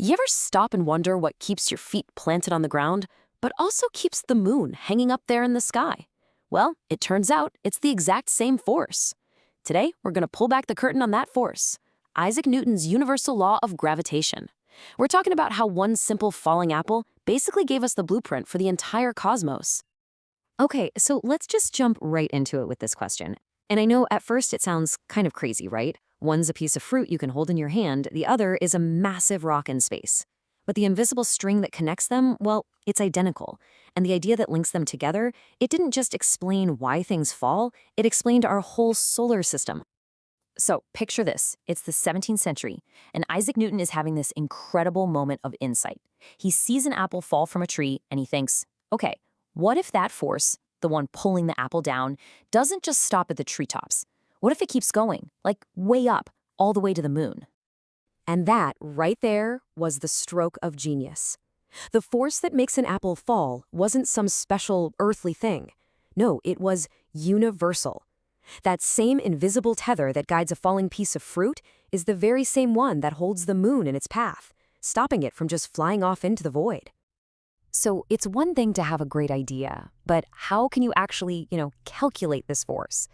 You ever stop and wonder what keeps your feet planted on the ground, but also keeps the moon hanging up there in the sky? Well, it turns out it's the exact same force. Today, we're going to pull back the curtain on that force, Isaac Newton's Universal Law of Gravitation. We're talking about how one simple falling apple basically gave us the blueprint for the entire cosmos. Okay, so let's just jump right into it with this question. And I know at first it sounds kind of crazy, right? One's a piece of fruit you can hold in your hand, the other is a massive rock in space. But the invisible string that connects them, well, it's identical. And the idea that links them together, it didn't just explain why things fall, it explained our whole solar system. So picture this, it's the 17th century, and Isaac Newton is having this incredible moment of insight. He sees an apple fall from a tree, and he thinks, okay, what if that force, the one pulling the apple down, doesn't just stop at the treetops? What if it keeps going, like way up, all the way to the moon? And that, right there, was the stroke of genius. The force that makes an apple fall wasn't some special earthly thing. No, it was universal. That same invisible tether that guides a falling piece of fruit is the very same one that holds the moon in its path, stopping it from just flying off into the void. So it's one thing to have a great idea, but how can you actually, calculate this force?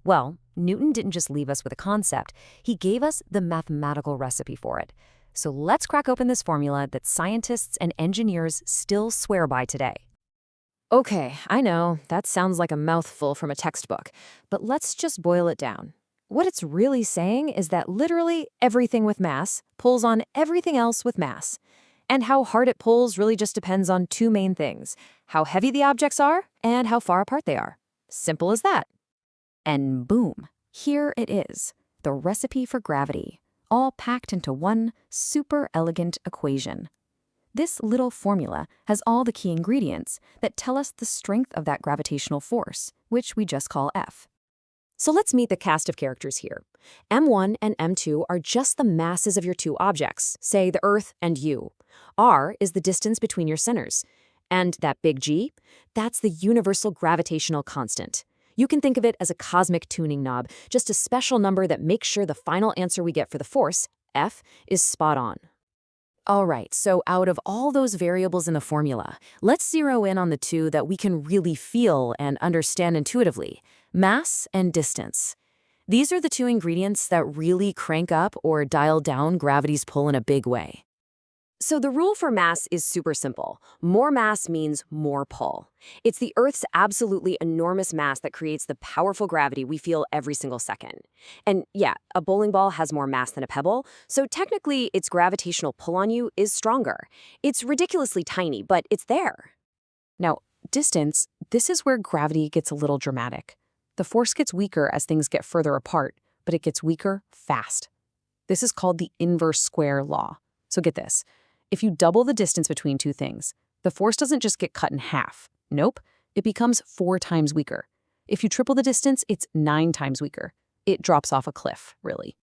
Well, Newton didn't just leave us with a concept, he gave us the mathematical recipe for it. So let's crack open this formula that scientists and engineers still swear by today. Okay, I know, that sounds like a mouthful from a textbook, but let's just boil it down. What it's really saying is that literally everything with mass pulls on everything else with mass. And how hard it pulls really just depends on two main things: how heavy the objects are and how far apart they are. Simple as that. And boom, here it is, the recipe for gravity, all packed into one super elegant equation. This little formula has all the key ingredients that tell us the strength of that gravitational force, which we just call F. So let's meet the cast of characters here. M1 and M2 are just the masses of your two objects, say the Earth and you. R is the distance between your centers. And that big G, that's the universal gravitational constant. You can think of it as a cosmic tuning knob, just a special number that makes sure the final answer we get for the force, F, is spot on. All right, so out of all those variables in the formula, let's zero in on the two that we can really feel and understand intuitively: mass and distance. These are the two ingredients that really crank up or dial down gravity's pull in a big way. So the rule for mass is super simple. More mass means more pull. It's the Earth's absolutely enormous mass that creates the powerful gravity we feel every single second. And yeah, a bowling ball has more mass than a pebble, so technically its gravitational pull on you is stronger. It's ridiculously tiny, but it's there. Now, distance, this is where gravity gets a little dramatic. The force gets weaker as things get further apart, but it gets weaker fast. This is called the inverse square law. So get this. If you double the distance between two things, the force doesn't just get cut in half. Nope, it becomes 4 times weaker. If you triple the distance, it's 9 times weaker. It drops off a cliff, really.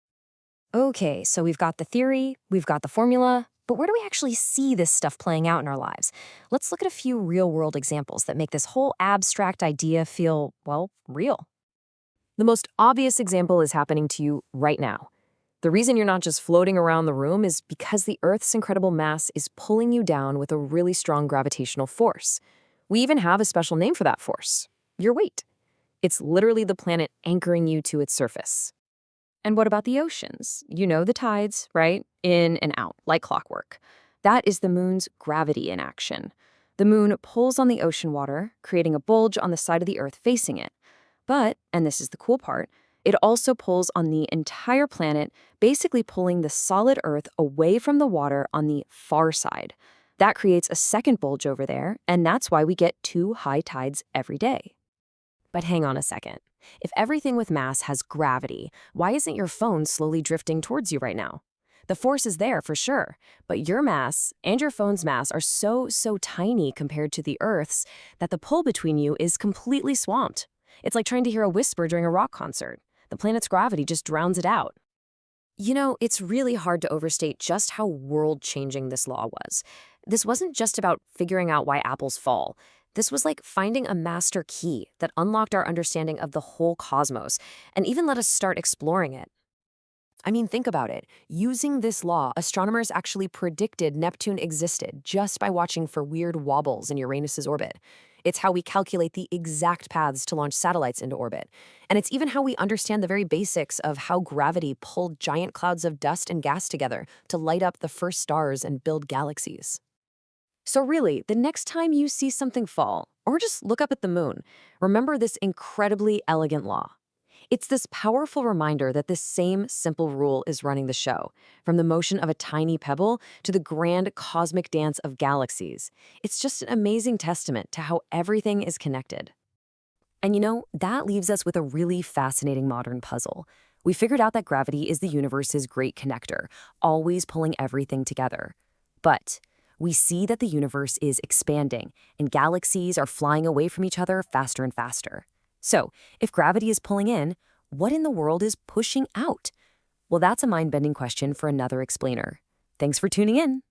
Okay, so we've got the theory, we've got the formula, but where do we actually see this stuff playing out in our lives? Let's look at a few real-world examples that make this whole abstract idea feel, well, real. The most obvious example is happening to you right now. The reason you're not just floating around the room is because the Earth's incredible mass is pulling you down with a really strong gravitational force. We even have a special name for that force: your weight. It's literally the planet anchoring you to its surface. And what about the oceans? You know the tides, right? In and out, like clockwork. That is the moon's gravity in action. The moon pulls on the ocean water, creating a bulge on the side of the Earth facing it. But, and this is the cool part, it also pulls on the entire planet, basically pulling the solid Earth away from the water on the far side. That creates a second bulge over there, and that's why we get 2 high tides every day. But hang on a second. If everything with mass has gravity, why isn't your phone slowly drifting towards you right now? The force is there for sure, but your mass and your phone's mass are so tiny compared to the Earth's that the pull between you is completely swamped. It's like trying to hear a whisper during a rock concert. The planet's gravity just drowns it out. You know, it's really hard to overstate just how world-changing this law was. This wasn't just about figuring out why apples fall. This was like finding a master key that unlocked our understanding of the whole cosmos and even let us start exploring it. I mean, think about it. Using this law, astronomers actually predicted Neptune existed just by watching for weird wobbles in Uranus's orbit. It's how we calculate the exact paths to launch satellites into orbit. And it's even how we understand the very basics of how gravity pulled giant clouds of dust and gas together to light up the first stars and build galaxies. So really, the next time you see something fall, or just look up at the moon, remember this incredibly elegant law. It's this powerful reminder that this same simple rule is running the show, from the motion of a tiny pebble to the grand cosmic dance of galaxies. It's just an amazing testament to how everything is connected. And that leaves us with a really fascinating modern puzzle. We figured out that gravity is the universe's great connector, always pulling everything together. But we see that the universe is expanding, and galaxies are flying away from each other faster and faster. So, if gravity is pulling in, what in the world is pushing out? Well, that's a mind-bending question for another explainer. Thanks for tuning in.